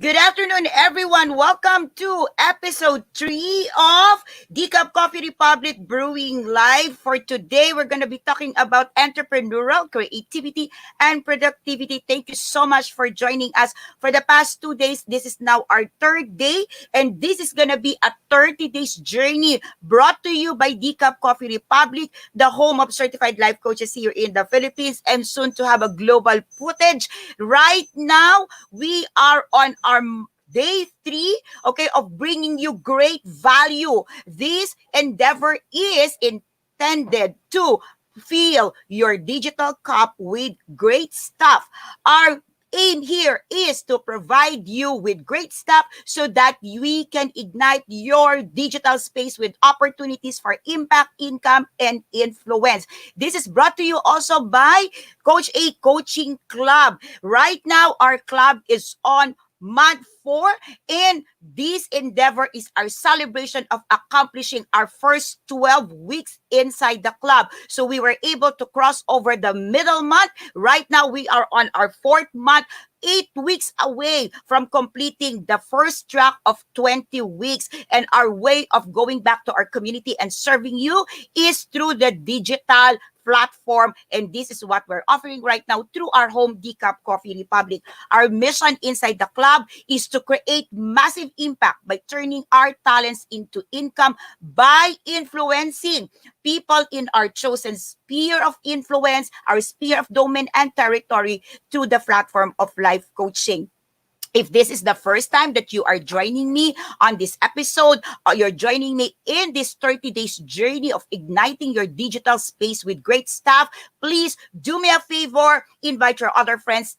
Good afternoon, everyone. Welcome to episode 3 of Decaf Coffee Republic Brewing Live. For today, we're going to be talking about entrepreneurial creativity and productivity. Thank you so much for joining us for the past 2 days. This is now our third day, and this is going to be a 30 days journey brought to you by Decaf Coffee Republic, the home of certified life coaches here in the Philippines, and soon to have a global footage. Right now, we are on our day 3, okay, of bringing you great value. This endeavor is intended to fill your digital cup with great stuff. Our aim here is to provide you with great stuff so that we can ignite your digital space with opportunities for impact, income, and influence. This is brought to you also by Coach A Coaching Club. Right now, our club is on month 4, and this endeavor is our celebration of accomplishing our first 12 weeks inside the club. So we were able to cross over the middle month. Right now, we are on our 4th month, 8 weeks away from completing the first track of 20 weeks. And our way of going back to our community and serving you is through the digital platform. And this is what we're offering right now through our home Decaf Coffee Republic. Our mission inside the club is to create massive impact by turning our talents into income by influencing people in our chosen sphere of influence, our sphere of domain and territory, to the platform of life coaching. If this is the first time that you are joining me on this episode, or you're joining me in this 30 days journey of igniting your digital space with great stuff, please do me a favor, invite your other friends,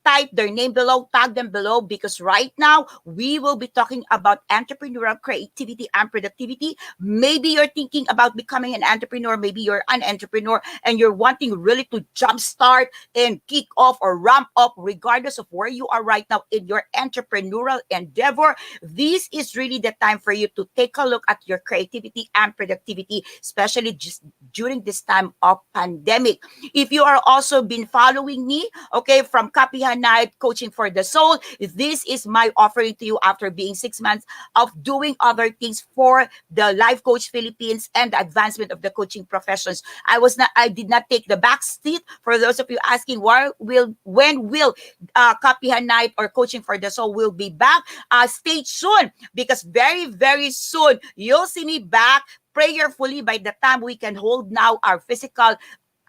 type their name below, tag them below, because right now we will be talking about entrepreneurial creativity and productivity. Maybe you're thinking about becoming an entrepreneur, maybe you're an entrepreneur and you're wanting really to jumpstart and kick off or ramp up regardless of where you are right now in your entrepreneurial endeavor. This is really the time for you to take a look at your creativity and productivity, especially just during this time of pandemic. If you are also been following me, okay, from Copy Night Coaching for the Soul, this is my offering to you after being 6 months of doing other things for the Life Coach Philippines and the advancement of the coaching professions. I did not take the back seat. For those of you asking when will Copy Night or Coaching for the Soul will be back, stay tuned, because very, very soon you'll see me back prayerfully by the time we can hold now our physical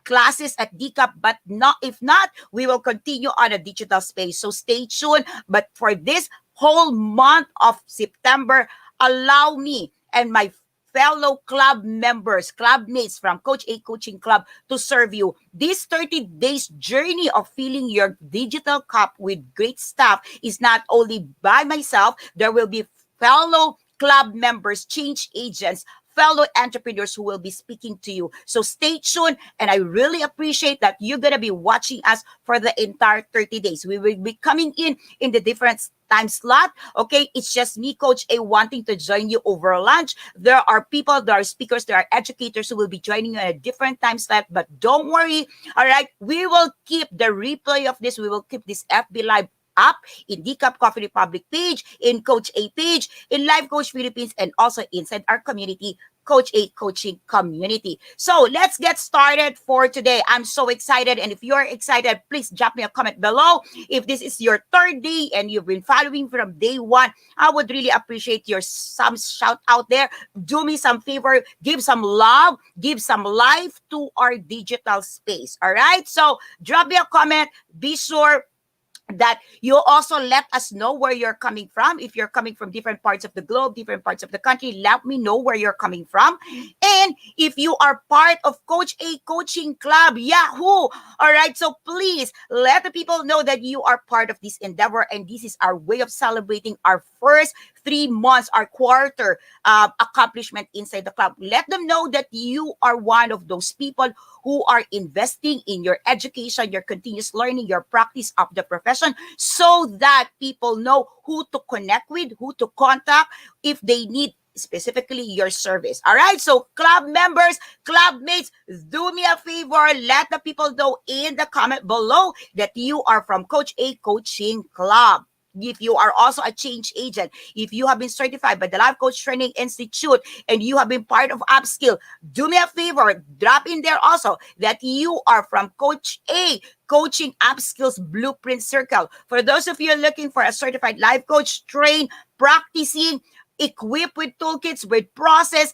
classes at DCAP, but not if not, we will continue on a digital space. So stay tuned. But for this whole month of September, allow me and my fellow club members, club mates from Coach A Coaching Club to serve you. This 30 days journey of filling your digital cup with great stuff is not only by myself. There will be fellow club members, change agents, fellow entrepreneurs who will be speaking to you. So stay tuned, and I really appreciate that you're going to be watching us for the entire 30 days. We will be coming in the different time slot. Okay, it's just me, Coach A, wanting to join you over lunch. There are people, there are speakers, there are educators who will be joining you at a different time slot, but don't worry. All right, we will keep the replay of this. We will keep this FB Live up in Decaf Coffee Republic page, in Coach A page, in Live Coach Philippines, and also inside our community, Coach A Coaching Community. So let's get started for today. I'm so excited, and if you're excited, please drop me a comment below. If this is your third day and you've been following from day 1, I would really appreciate your some shout out there. Do me some favor, give some love, give some life to our digital space. All right, so drop me a comment. Be sure that you also let us know where you're coming from. If you're coming from different parts of the globe, different parts of the country, let me know where you're coming from. And if you are part of Coach A Coaching Club, Yahoo! All right, so please let the people know that you are part of this endeavor, and this is our way of celebrating our first 3 months, our quarter accomplishment inside the club. Let them know that you are one of those people who are investing in your education, your continuous learning, your practice of the profession, so that people know who to connect with, who to contact if they need specifically your service. All right, so club members, club mates, do me a favor, let the people know in the comment below that you are from Coach A Coaching Club. if you are also a change agent, if you have been certified by the Life Coach Training Institute and you have been part of upskill, do me a favor, drop in there also that you are from Coach A, Coaching Upskills Blueprint Circle. For those of you looking for a certified life coach, train, practicing, equipped with toolkits, with process,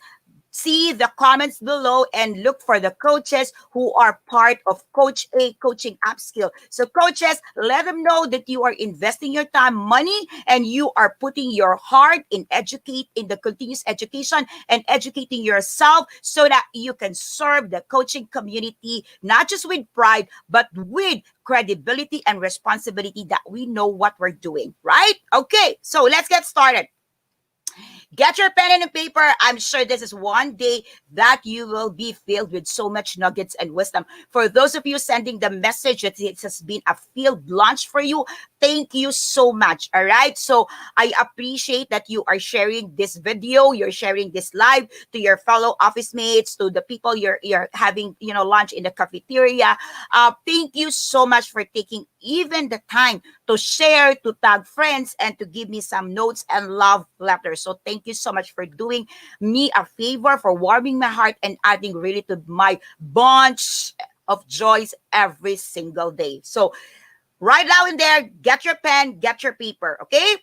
see the comments below and look for the coaches who are part of Coach A Coaching Upskill. So coaches, let them know that you are investing your time, money, and you are putting your heart in the continuous education and educating yourself so that you can serve the coaching community, not just with pride, but with credibility and responsibility that we know what we're doing, right? Okay, so let's get started. Get your pen and paper. I'm sure this is one day that you will be filled with so much nuggets and wisdom. For those of you sending the message that it has been a field lunch for you, thank you so much. All right. So I appreciate that you are sharing this video, you're sharing this live to your fellow office mates, to the people you're having, lunch in the cafeteria. Thank you so much for taking even the time to share, to tag friends, and to give me some notes and love letters. So thank you so much for doing me a favor, for warming my heart and adding really to my bunch of joys every single day. So right now in there, get your pen, get your paper, okay?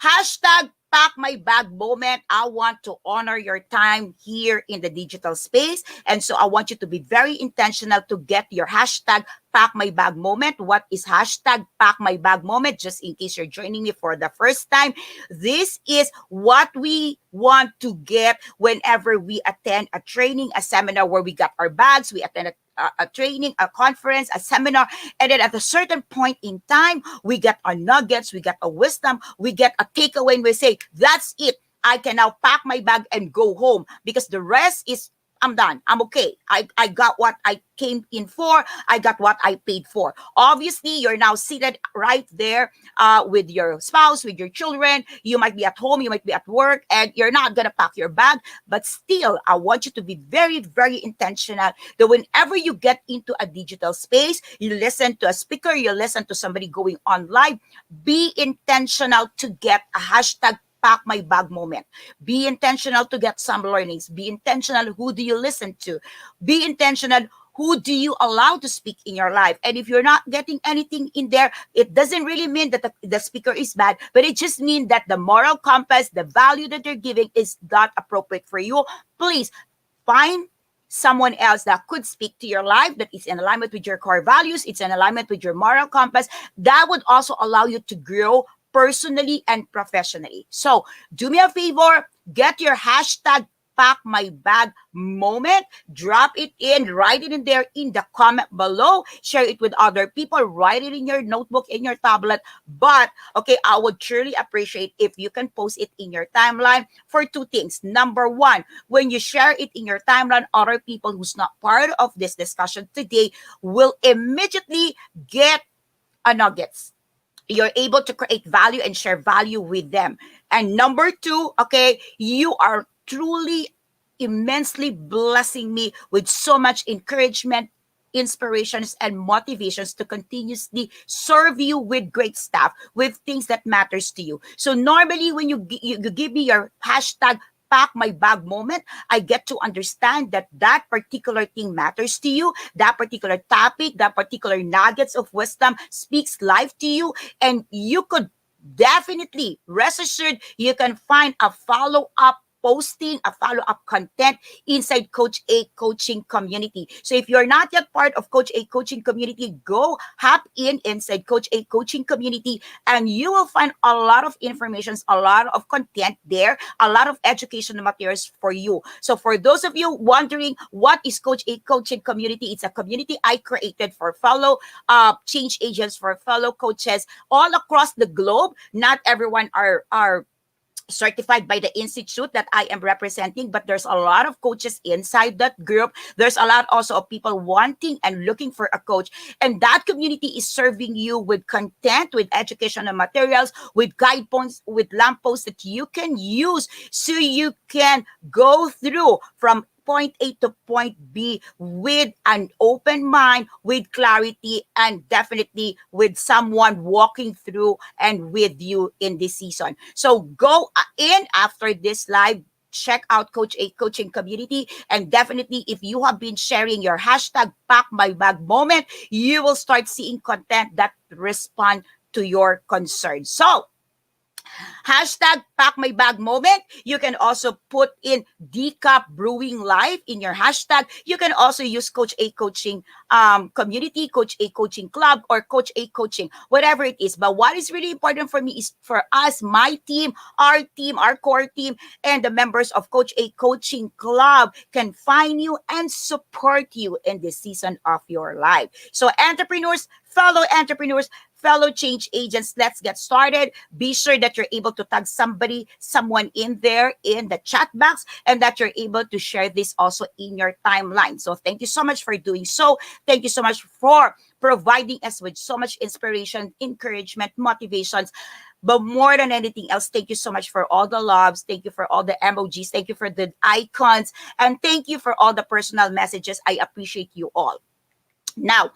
Hashtag pack my bag moment. I want to honor your time here in the digital space. And so I want you to be very intentional to get your hashtag pack my bag moment. What is hashtag pack my bag moment? Just in case you're joining me for the first time, this is what we want to get whenever we attend a training, a seminar where we got our bags, we attend a training, a conference, a seminar, and then at a certain point in time, we get our nuggets, we get a wisdom, we get a takeaway, and we say, that's it. I can now pack my bag and go home because the rest is, I'm done. I'm okay. I got what I came in for. I got what I paid for. Obviously, you're now seated right there with your spouse, with your children. You might be at home, you might be at work, and you're not going to pack your bag. But still, I want you to be very, very intentional that whenever you get into a digital space, you listen to a speaker, you listen to somebody going on live, be intentional to get a hashtag pack my bag moment. Be intentional to get some learnings. Be intentional. Who do you listen to? Be intentional. Who do you allow to speak in your life? And if you're not getting anything in there, it doesn't really mean that the speaker is bad, but it just means that the moral compass, the value that they're giving is not appropriate for you. Please find someone else that could speak to your life, that is in alignment with your core values, it's in alignment with your moral compass. That would also allow you to grow personally and professionally. So do me a favor, get your hashtag pack my bag moment, drop it in, write it in there in the comment below, share it with other people, write it in your notebook, in your tablet. But okay, I would truly appreciate if you can post it in your timeline for two things. Number one, when you share it in your timeline, other people who's not part of this discussion today will immediately get a nuggets. You're able to create value and share value with them. And number two, okay, you are truly immensely blessing me with so much encouragement, inspirations, and motivations to continuously serve you with great stuff, with things that matters to you. So normally when you give me your hashtag pack my bag moment, I get to understand that that particular thing matters to you, that particular topic, that particular nuggets of wisdom speaks life to you, and you could definitely rest assured you can find a follow-up posting, a follow-up content inside Coach A Coaching Community. So if you're not yet part of Coach A Coaching Community, go hop inside Coach A Coaching Community, and you will find a lot of information, a lot of content there, a lot of educational materials for you. So for those of you wondering what is Coach A Coaching Community, it's a community I created for fellow change agents, for fellow coaches all across the globe. Not everyone are certified by the institute that I am representing, but there's a lot of coaches inside that group. There's a lot also of people wanting and looking for a coach. And that community is serving you with content, with educational materials, with guide points, with lampposts that you can use so you can go through from point A to point B with an open mind, with clarity, and definitely with someone walking through and with you in this season. So go in after this live, check out Coach A Coaching Community. And definitely, if you have been sharing your hashtag Pack My Bag moment, you will start seeing content that respond to your concerns. So, hashtag pack my bag moment. You can also put in Decap Brewing Live in your hashtag. You can also use Coach A Coaching Community, Coach A Coaching Club, or Coach A Coaching, whatever it is. But what is really important for me is for us, my team, our core team, and the members of Coach A Coaching Club can find you and support you in this season of your life. So entrepreneurs, fellow change agents, let's get started. Be sure that you're able to tag someone in there in the chat box, and that you're able to share this also in your timeline. So thank you so much for doing so. Thank you so much for providing us with so much inspiration, encouragement, motivations. But more than anything else, thank you so much for all the loves. Thank you for all the emojis. Thank you for the icons. And thank you for all the personal messages. I appreciate you all. Now,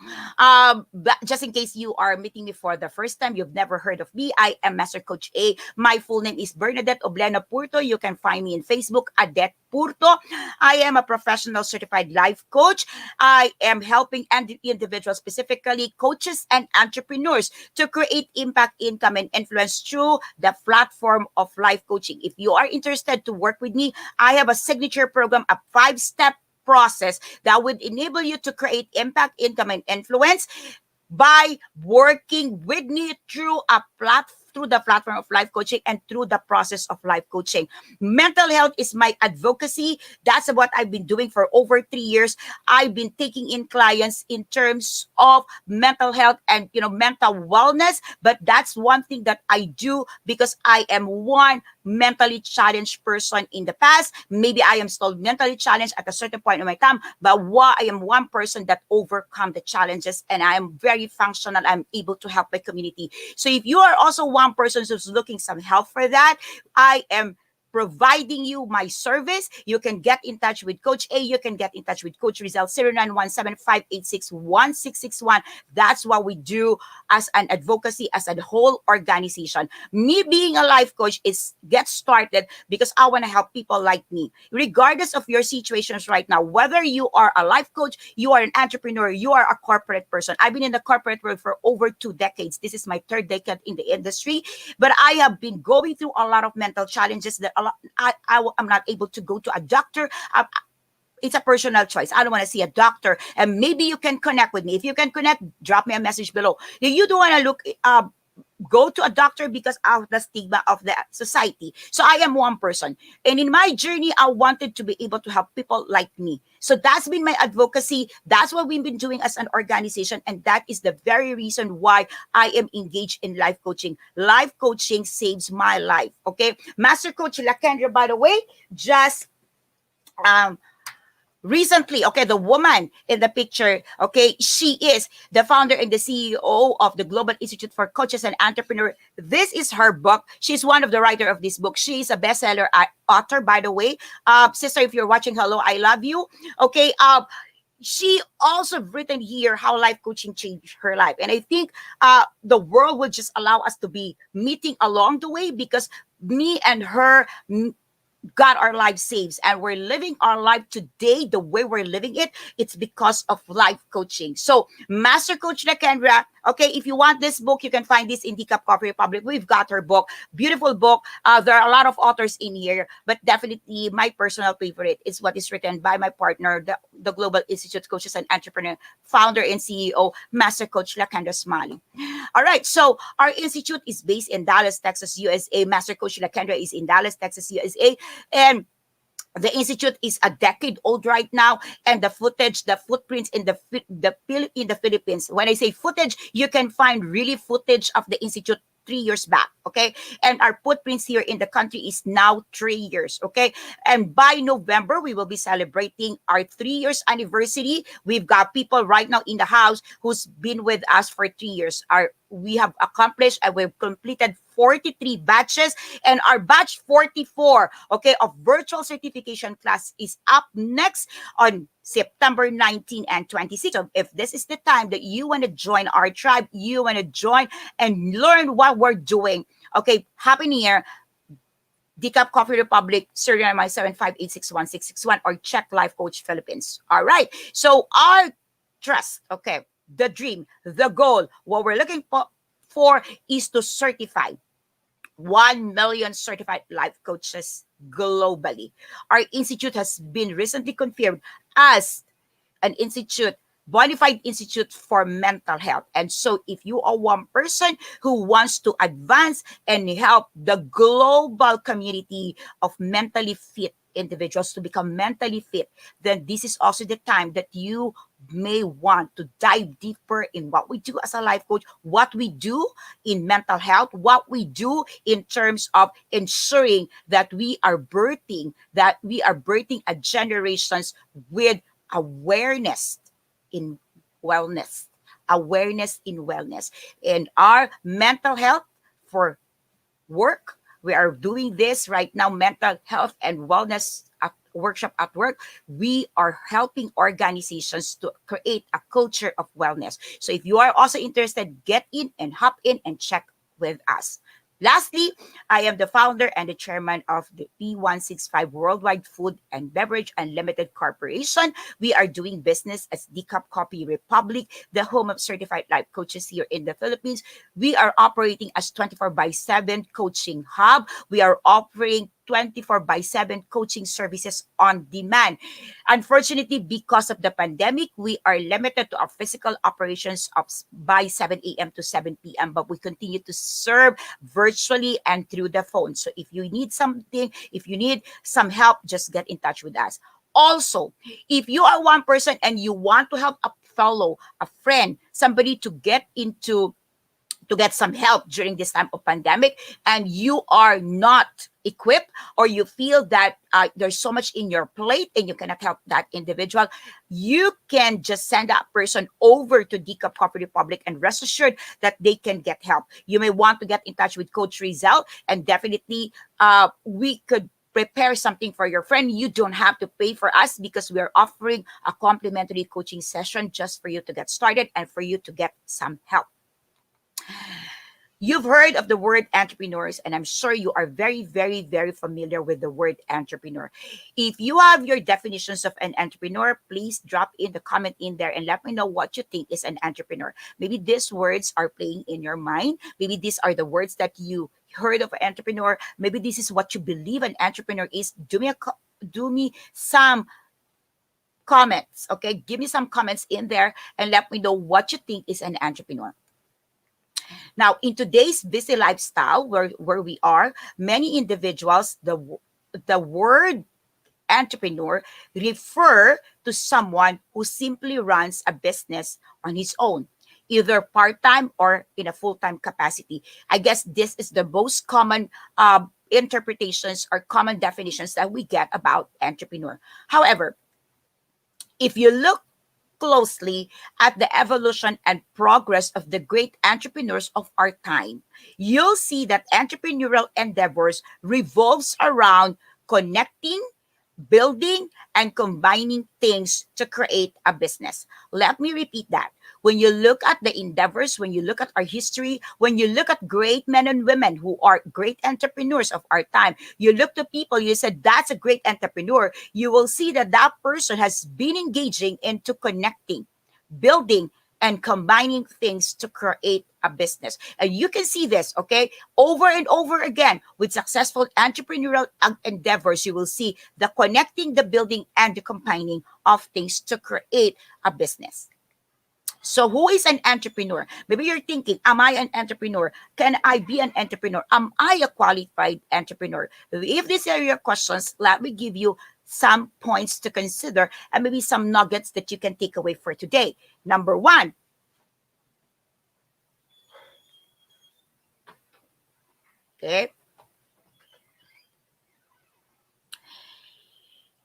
just in case you are meeting me for the first time, you've never heard of me, I am Master Coach A. My full name is Bernadette Oblena Purto. You can find me in Facebook, Adet Purto. I am a professional certified life coach. I am helping individuals, specifically coaches and entrepreneurs, to create impact, income, and influence through the platform of life coaching. If you are interested to work with me, I have a signature program, a 5-step process that would enable you to create impact, income, and influence by working with me through the platform of life coaching and through the process of life coaching. Mental health is my advocacy. That's what I've been doing for over 3 years. I've been taking in clients in terms of mental health and mental wellness. But that's one thing that I do because I am one mentally challenged person in the past. Maybe I am still mentally challenged at a certain point in my time, but I am one person that overcome the challenges, and I am very functional. I'm able to help my community. So if you are also one person who's looking some help for that, I am providing you my service. You can get in touch with Coach A. You can get in touch with Coach Rizal, 0917-586-1661. That's what we do as an advocacy, as a whole organization. Me being a life coach is get started because I want to help people like me, regardless of your situations right now, whether you are a life coach, you are an entrepreneur, you are a corporate person. I've been in the corporate world for over 2 decades. This is my 3rd decade in the industry, but I have been going through a lot of mental challenges that I'm not able to go to a doctor. It's a personal choice. I don't want to see a doctor, and maybe you can connect with me. If you can connect, drop me a message below. If you don't want to go to a doctor because of the stigma of the society. So I am one person. And in my journey, I wanted to be able to help people like me. So that's been my advocacy. That's what we've been doing as an organization. And that is the very reason why I am engaged in life coaching. Life coaching saves my life. Okay. Master Coach Lakendra, by the way, just recently, okay, the woman in the picture, okay, she is the founder and the CEO of the Global Institute for Coaches and Entrepreneurs. This is her book. She's one of the writer of this book. She's a bestseller author, by the way. Sister, if you're watching, hello, I love you. Okay, she also written here how life coaching changed her life. And I think the world will just allow us to be meeting along the way because me and her got our lives saved, and we're living our life today the way we're living it. It's because of life coaching. So Master Coach Lakendra, okay, if you want this book, you can find this in Decap Coffee Republic. We've got her book, beautiful book. There are a lot of authors in here, but definitely my personal favorite is what is written by my partner, the Global Institute Coaches and Entrepreneur, founder and CEO, Master Coach Lakendra Smalley. All right, so our institute is based in Dallas, Texas, USA. Master Coach Lakendra is in Dallas, Texas, USA. And the institute is a decade old right now, and the footprints in the Philippines. When I say footage, you can find really footage of the institute 3 years back, okay? And our footprints here in the country is now 3 years, okay? And by November, we will be celebrating our 3 years anniversary. We've got people right now in the house who's been with us for 3 years. We have accomplished and we've completed 43 batches, and our batch 44, okay, of virtual certification class is up next on September 19 and 26. So if this is the time that you want to join our tribe, you want to join and learn what we're doing, okay, Happy New Year. Decaf Coffee Republic, serial number 7586161, or check Life Coach Philippines. All right. So our trust, okay, the dream, the goal, what we're looking for is to certify 1 million certified life coaches globally. Our institute has been recently confirmed as an institute, bona fide institute for mental health. And so if you are one person who wants to advance and help the global community of mentally fit individuals to become mentally fit, then this is also the time that you may want to dive deeper in what we do as a life coach, what we do in mental health, what we do in terms of ensuring that we are birthing a generations with awareness in wellness, awareness in wellness, and our mental health for work. We are doing this right now, mental health and wellness workshop at work. We are helping organizations to create a culture of wellness. So if you are also interested, get in and hop in and check with us. Lastly, I am the founder and the chairman of the P165 Worldwide Food and Beverage Unlimited Corporation. We are doing business as Decaf Coffee Republic, the home of certified life coaches here in the Philippines. We are operating as 24 by 7 coaching hub. We are offering 24 by 7 coaching services on demand. Unfortunately, because of the pandemic, we are limited to our physical operations of by 7 a.m. to 7 p.m., but we continue to serve virtually and through the phone. So if you need something, if you need some help, just get in touch with us. Also, if you are one person and you want to help a fellow, a friend, somebody to get some help during this time of pandemic, and you are not equipped, or you feel that there's so much in your plate and you cannot help that individual, you can just send that person over to Decaf Coffee Republic, and rest assured that they can get help. You may want to get in touch with Coach Rizal, and definitely we could prepare something for your friend. You don't have to pay for us because we are offering a complimentary coaching session just for you to get started and for you to get some help. You've heard of the word entrepreneurs, and I'm sure you are very, very, very familiar with the word entrepreneur. If you have your definitions of an entrepreneur, please drop in the comment in there and let me know what you think is an entrepreneur. Maybe these words are playing in your mind. Maybe these are the words that you heard of an entrepreneur. Maybe this is what you believe an entrepreneur is. Do me some comments, okay? Give me some comments in there and let me know what you think is an entrepreneur. Now, in today's busy lifestyle where we are, many individuals, the word entrepreneur refer to someone who simply runs a business on his own, either part-time or in a full-time capacity. I guess this is the most common interpretations or common definitions that we get about entrepreneur. However, if you look closely at the evolution and progress of the great entrepreneurs of our time, you'll see that entrepreneurial endeavors revolves around connecting, building, and combining things to create a business. Let me repeat that. When you look at the endeavors, when you look at our history, when you look at great men and women who are great entrepreneurs of our time, you look to people, you said, that's a great entrepreneur, you will see that that person has been engaging into connecting, building, and combining things to create a business. And you can see this, okay, over and over again with successful entrepreneurial endeavors. You will see the connecting, the building, and the combining of things to create a business. So who is an entrepreneur? Maybe you're thinking, am I an entrepreneur? Can I be an entrepreneur? Am I a qualified entrepreneur? If these are your questions, let me give you some points to consider and maybe some nuggets that you can take away for today. Number one, okay,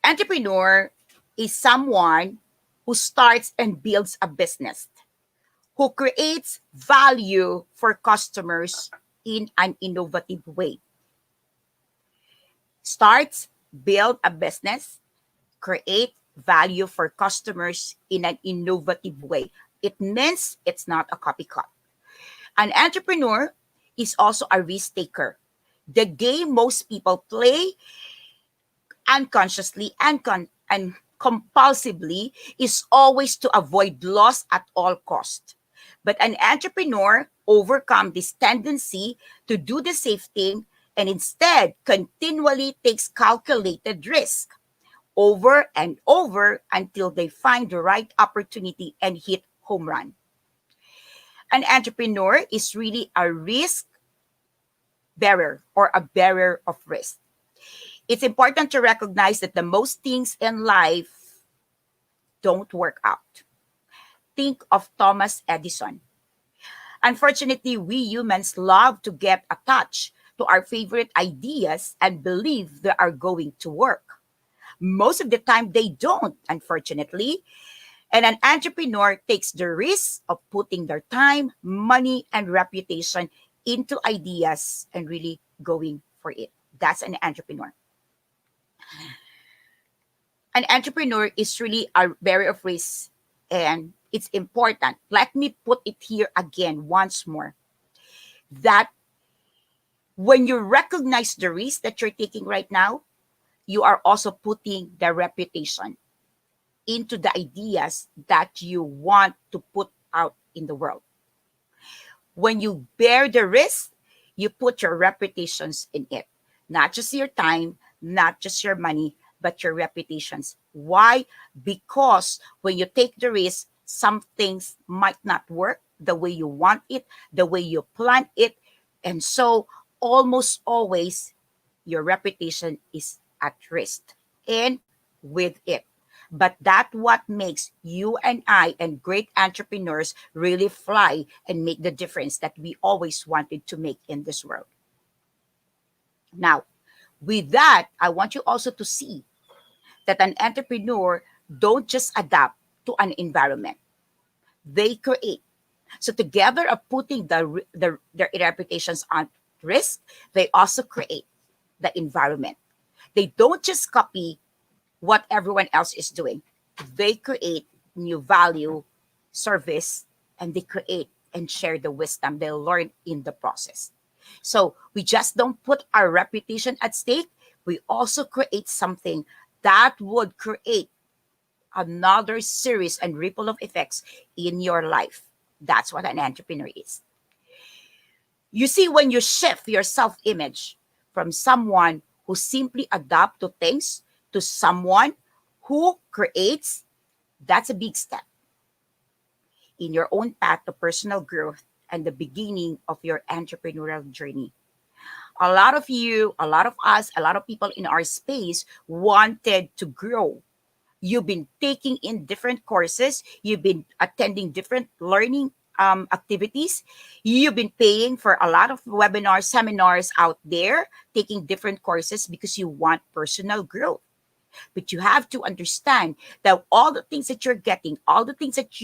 entrepreneur is someone who starts and builds a business, who creates value for customers in an innovative way. Starts, build a business, create value for customers in an innovative way. It means it's not a copycat. An entrepreneur is also a risk taker. The game most people play unconsciously and compulsively is always to avoid loss at all cost. But an entrepreneur overcomes this tendency to do the safe thing and instead continually takes calculated risk over and over until they find the right opportunity and hit home run. An entrepreneur is really a risk bearer or a bearer of risk. It's important to recognize that the most things in life don't work out. Think of Thomas Edison. Unfortunately, we humans love to get attached to our favorite ideas and believe they are going to work. Most of the time, they don't, unfortunately. And an entrepreneur takes the risk of putting their time, money, and reputation into ideas and really going for it. That's an entrepreneur. An entrepreneur is really a bearer of risk, and it's important. Let me put it here again once more that when you recognize the risk that you're taking right now, you are also putting the reputation into the ideas that you want to put out in the world. When you bear the risk, you put your reputations in it. Not just your time, not just your money, but your reputations. Why? Because when you take the risk, some things might not work the way you want it, the way you plan it. And so almost always your reputation is at risk. And with it. But that's what makes you and I and great entrepreneurs really fly and make the difference that we always wanted to make in this world. Now, with that, I want you also to see that an entrepreneur don't just adapt to an environment. They create. So together of putting their reputations on risk, they also create the environment. They don't just copy what everyone else is doing. They create new value, service, and they create and share the wisdom they learn in the process. So we just don't put our reputation at stake. We also create something that would create another series and ripple of effects in your life. That's what an entrepreneur is. You see, when you shift your self-image from someone who simply adapt to things to someone who creates, that's a big step in your own path to personal growth and the beginning of your entrepreneurial journey. A lot of you, a lot of us, a lot of people in our space wanted to grow. You've been taking in different courses, you've been attending different learning activities, you've been paying for a lot of webinars, seminars out there, taking different courses because you want personal growth. But you have to understand that all the things that you're getting, all the things that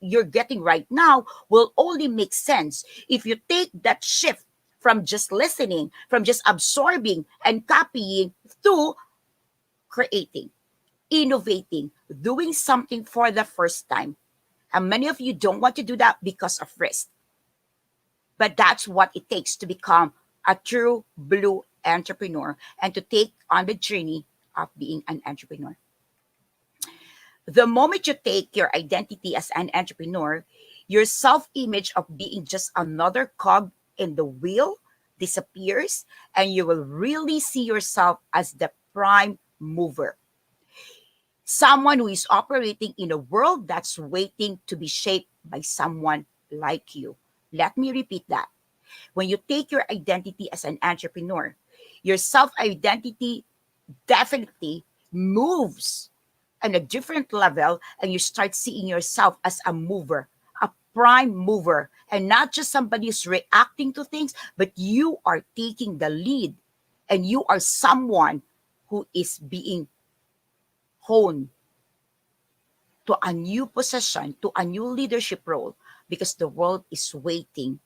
you're getting right now will only make sense if you take that shift from just listening, from just absorbing and copying to creating, innovating, doing something for the first time. And many of you don't want to do that because of risk. But that's what it takes to become a true blue entrepreneur and to take on the journey of being an entrepreneur. The moment you take your identity as an entrepreneur, your self-image of being just another cog in the wheel disappears, and you will really see yourself as the prime mover. Someone who is operating in a world that's waiting to be shaped by someone like you. Let me repeat that. When you take your identity as an entrepreneur, your self-identity definitely moves on a different level, and you start seeing yourself as a mover, a prime mover, and not just somebody who's reacting to things, but you are taking the lead and you are someone who is being honed to a new position, to a new leadership role, because the world is waiting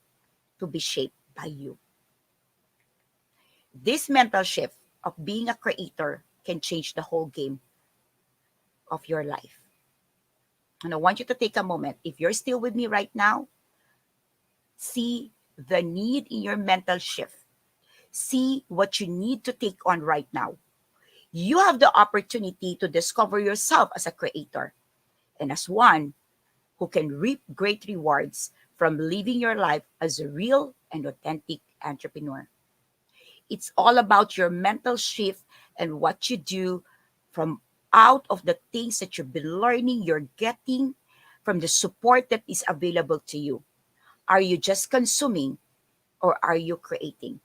to be shaped by you. This mental shift of being a creator can change the whole game of your life. And I want you to take a moment. If you're still with me right now, see the need in your mental shift. See what you need to take on right now. You have the opportunity to discover yourself as a creator and as one who can reap great rewards from living your life as a real and authentic entrepreneur. It's all about your mental shift and what you do from out of the things that you've been learning, you're getting from the support that is available to you. Are you just consuming or are you creating?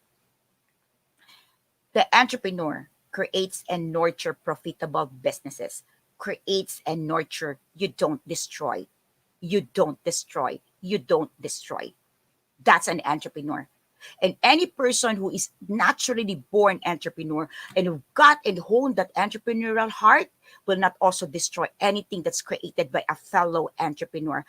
The entrepreneur creates and nurture profitable businesses, creates and nurture. You don't destroy. You don't destroy. You don't destroy. That's an entrepreneur. And any person who is naturally born entrepreneur and who got and honed that entrepreneurial heart will not also destroy anything that's created by a fellow entrepreneur.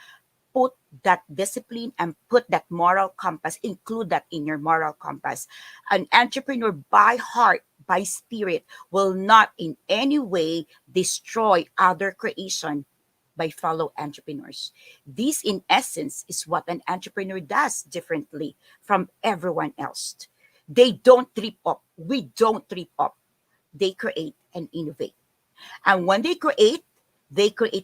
Put that discipline and put that moral compass, include that in your moral compass. An entrepreneur by heart, by spirit, will not in any way destroy other creation by fellow entrepreneurs. This, in essence, is what an entrepreneur does differently from everyone else. They don't trip up. We don't trip up. They create and innovate. And when they create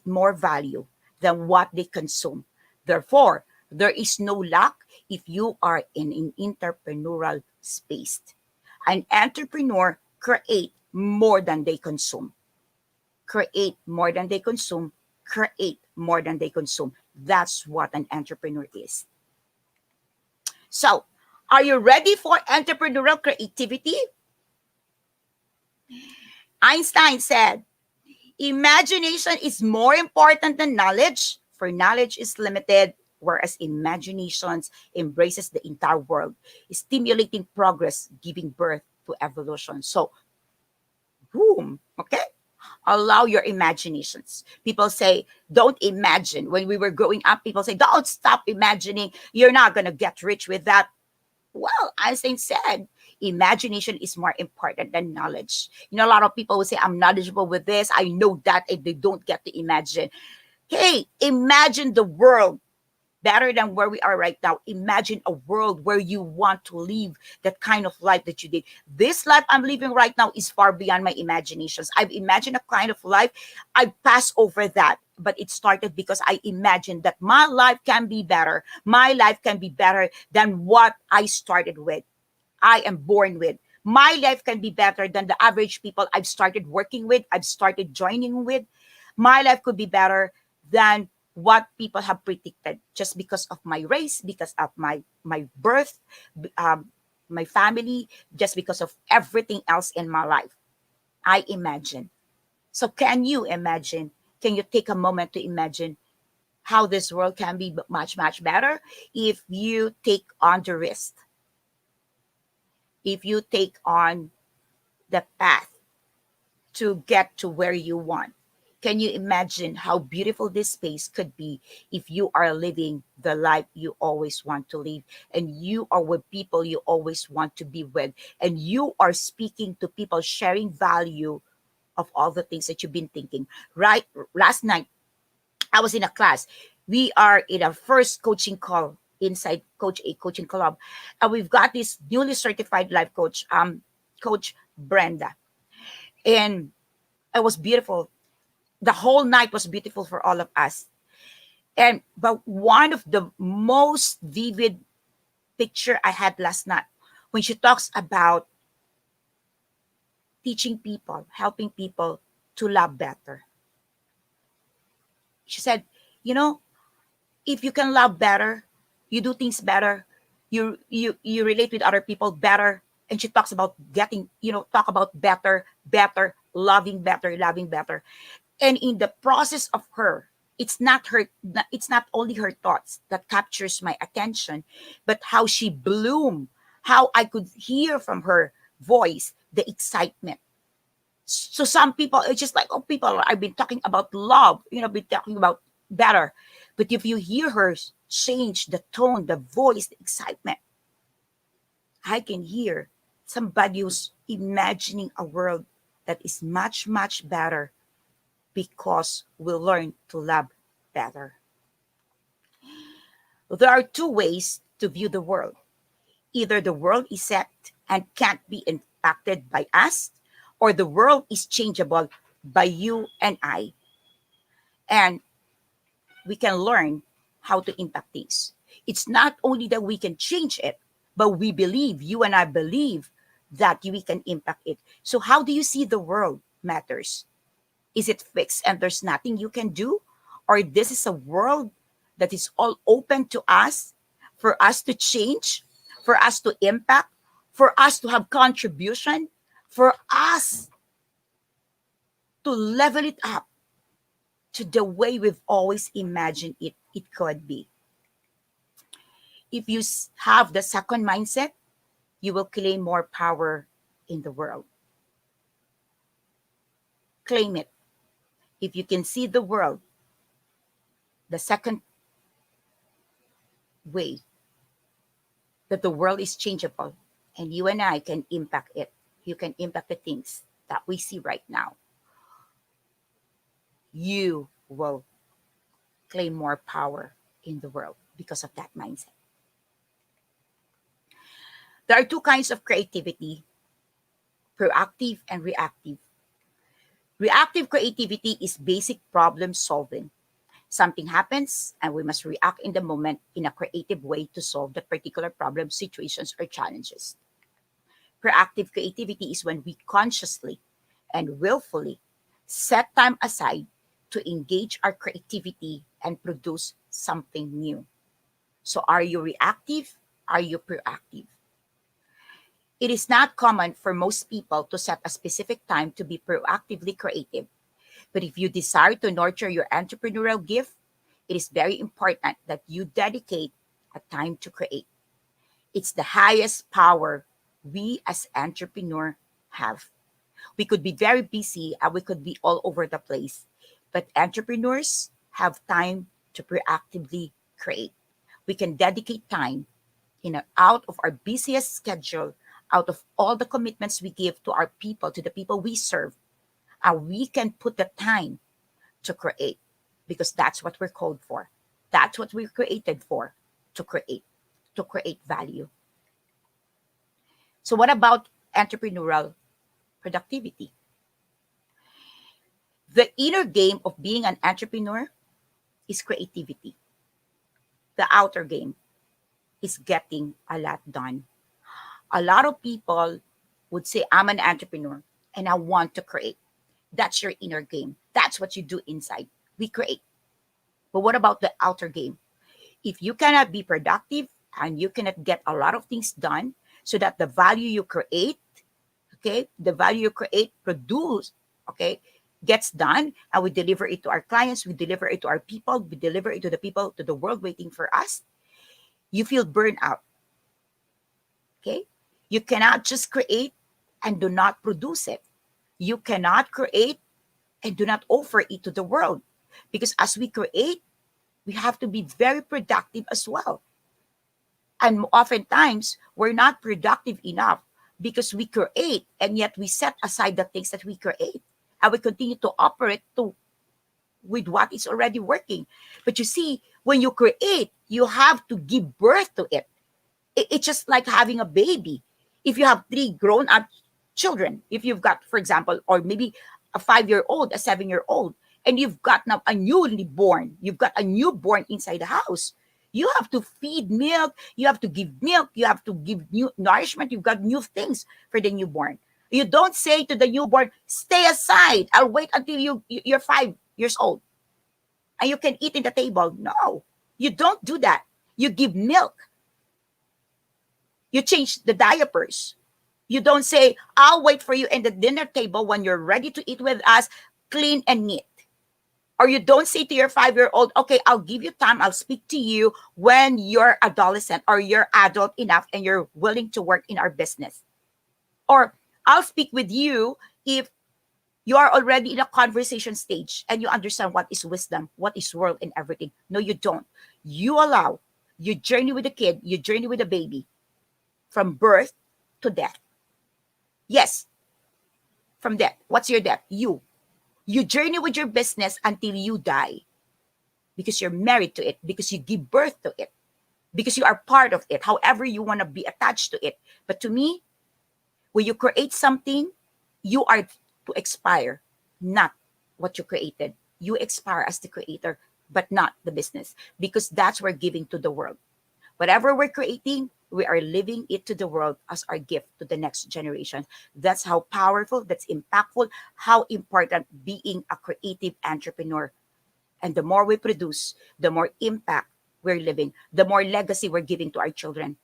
more value than what they consume. Therefore, there is no lack if you are in an entrepreneurial space. An entrepreneur create more than they consume. Create more than they consume. Create more than they consume. That's what an entrepreneur is. So, are you ready for entrepreneurial creativity? Einstein said, imagination is more important than knowledge, for knowledge is limited, whereas imagination embraces the entire world, stimulating progress, giving birth to evolution. So, boom, okay? Allow your imaginations. People say, don't imagine. When we were growing up, people say, don't stop imagining. You're not going to get rich with that. Well, Einstein said, imagination is more important than knowledge. You know, a lot of people will say, I'm knowledgeable with this. I know that, and they don't get to imagine. Hey, imagine the world better than where we are right now. Imagine a world where you want to live that kind of life that you did. This life I'm living right now is far beyond my imaginations. I've imagined a kind of life. I pass over that. But it started because I imagined that my life can be better. My life can be better than what I started with. I am born with. My life can be better than the average people I've started working with, I've started joining with. My life could be better than what people have predicted just because of my race, because of my birth, um, my family, just because of everything else in my life. I imagine. So can you imagine? Can you take a moment to imagine how this world can be much, much better if you take on the risk, if you take on the path to get to where you want? Can you imagine how beautiful this space could be if you are living the life you always want to live and you are with people you always want to be with and you are speaking to people, sharing value of all the things that you've been thinking? Right? Last night, I was in a class. We are in our first coaching call inside Coach A Coaching Club. And we've got this newly certified life coach, Coach Brenda. And it was beautiful. The whole night was beautiful for all of us. And but one of the most vivid picture I had last night when she talks about teaching people, helping people to love better. She said, you know, if you can love better, you do things better, you relate with other people better. And she talks about getting, talk about better, loving better. And in the process of her, it's not only her thoughts that captures my attention, but how she bloomed, how I could hear from her voice the excitement. So some people, it's just like, oh, people, I've been talking about love, been talking about better. But if you hear her change the tone, the voice, the excitement, I can hear somebody who's imagining a world that is much, much better because we learn to love better. There are two ways to view the world. Either the world is set and can't be impacted by us, or the world is changeable by you and I. And we can learn how to impact things. It's not only that we can change it, but we believe, you and I believe, that we can impact it. So, how do you see the world matters? Is it fixed and there's nothing you can do? Or this is a world that is all open to us, for us to change, for us to impact, for us to have contribution, for us to level it up to the way we've always imagined it could be. If you have the second mindset, you will claim more power in the world. Claim it. If you can see the world, the second way, that the world is changeable and you and I can impact it. You can impact the things that we see right now. You will claim more power in the world because of that mindset. There are two kinds of creativity: proactive and reactive. Reactive creativity is basic problem solving. Something happens and we must react in the moment in a creative way to solve that particular problem, situations, or challenges. Proactive creativity is when we consciously and willfully set time aside to engage our creativity and produce something new. So, are you reactive? Are you proactive? It is not common for most people to set a specific time to be proactively creative. But if you desire to nurture your entrepreneurial gift, it is very important that you dedicate a time to create. It's the highest power we as entrepreneurs have. We could be very busy and we could be all over the place, but entrepreneurs have time to proactively create. We can dedicate time out of our busiest schedule, out of all the commitments we give to our people, to the people we serve, and we can put the time to create, because that's what we're called for. That's what we're created for, to create value. So what about entrepreneurial productivity? The inner game of being an entrepreneur is creativity. The outer game is getting a lot done. A lot of people would say, I'm an entrepreneur and I want to create. That's your inner game. That's what you do inside. We create. But what about the outer game? If you cannot be productive and you cannot get a lot of things done so that the value you create, the value you create, produce, gets done, and we deliver it to our clients, we deliver it to our people, we deliver it to the people, to the world waiting for us, you feel burned out. Okay? You cannot just create and do not produce it. You cannot create and do not offer it to the world. Because as we create, we have to be very productive as well. And oftentimes, we're not productive enough because we create and yet we set aside the things that we create. And we continue to operate with what is already working. But you see, when you create, you have to give birth to it. It's just like having a baby. If you have 3 grown-up children, if you've got, for example, or maybe a 5-year-old, a 7-year-old, and you've got now a newly born, you've got a newborn inside the house, you have to feed milk, you have to give milk, you have to give new nourishment, you've got new things for the newborn. You don't say to the newborn, stay aside, I'll wait until you're 5 years old and you can eat in the table. No, you don't do that. You give milk. You change the diapers. You don't say, I'll wait for you in the dinner table when you're ready to eat with us, clean and neat. Or you don't say to your 5-year-old, okay, I'll give you time, I'll speak to you when you're adolescent or you're adult enough and you're willing to work in our business. Or I'll speak with you if you are already in a conversation stage and you understand what is wisdom, what is world and everything. No, you don't. You allow, you journey with a kid, you journey with a baby. from birth to death. Yes, from death. What's your death? You. You journey with your business until you die because you're married to it, because you give birth to it, because you are part of it, however you want to be attached to it. But to me, when you create something, you are to expire, not what you created. You expire as the creator, but not the business, because that's what we're giving to the world. Whatever we're creating, we are living it to the world as our gift to the next generation. That's how powerful, that's impactful, how important being a creative entrepreneur. And the more we produce, the more impact we're living, the more legacy we're giving to our children.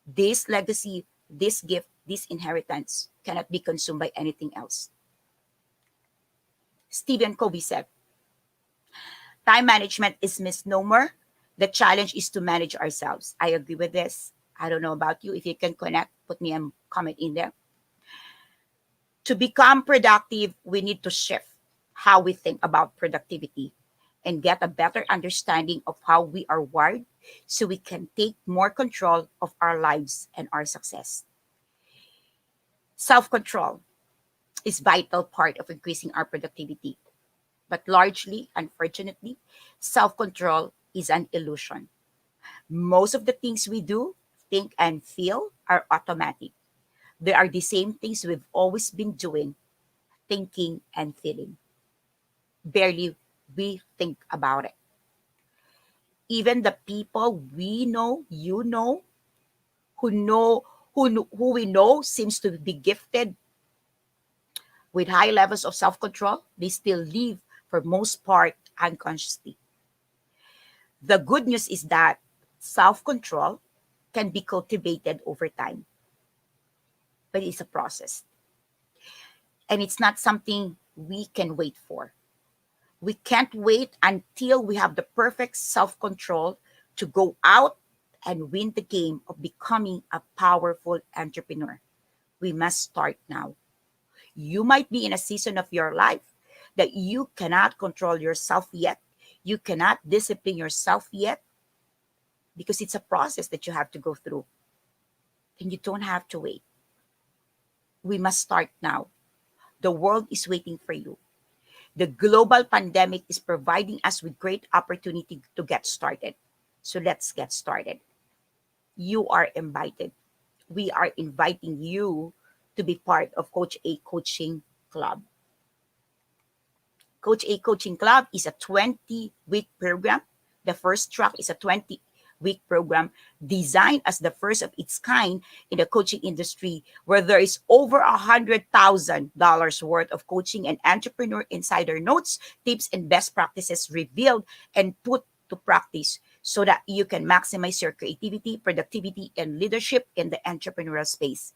This legacy, this gift, this inheritance cannot be consumed by anything else. Stephen Covey said, time management is misnomer. The challenge is to manage ourselves. I agree with this. I don't know about you. If you can connect, put me a comment in there. To become productive, we need to shift how we think about productivity and get a better understanding of how we are wired so we can take more control of our lives and our success. Self-control is vital part of increasing our productivity. But largely, unfortunately, self-control is an illusion. Most of the things we do, think, and feel are automatic. They are the same things we've always been doing, thinking, and feeling. Barely we think about it. Even the people we know, you know, who we know seems to be gifted with high levels of self-control, they still live for most part unconsciously. The good news is that self-control can be cultivated over time, but it's a process. And it's not something we can wait for. We can't wait until we have the perfect self-control to go out and win the game of becoming a powerful entrepreneur. We must start now. You might be in a season of your life that you cannot control yourself yet. You cannot discipline yourself yet because it's a process that you have to go through. And you don't have to wait. We must start now. The world is waiting for you. The global pandemic is providing us with great opportunity to get started. So let's get started. You are invited. We are inviting you to be part of Coach A Coaching Club. Coach A Coaching Club is a 20-week program. The first track is a 20-week program designed as the first of its kind in the coaching industry, where there is over $100,000 worth of coaching and entrepreneur insider notes, tips, and best practices revealed and put to practice so that you can maximize your creativity, productivity, and leadership in the entrepreneurial space.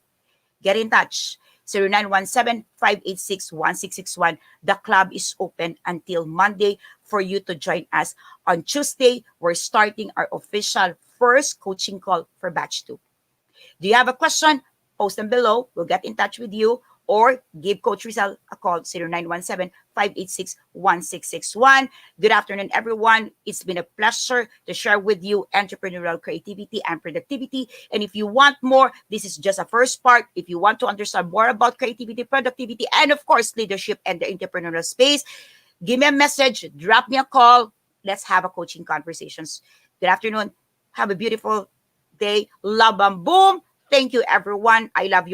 Get in touch. 0917-586-1661. The club is open until Monday for you to join us. On Tuesday, we're starting our official first coaching call for batch 2. Do you have a question? Post them below. We'll get in touch with you or give Coach Rizal a call, 0917-586-1661. Good afternoon, everyone. It's been a pleasure to share with you entrepreneurial creativity and productivity. And if you want more, this is just a first part. If you want to understand more about creativity, productivity, and of course, leadership and the entrepreneurial space, give me a message, drop me a call. Let's have a coaching conversations. Good afternoon. Have a beautiful day. Love and boom. Thank you, everyone. I love you all.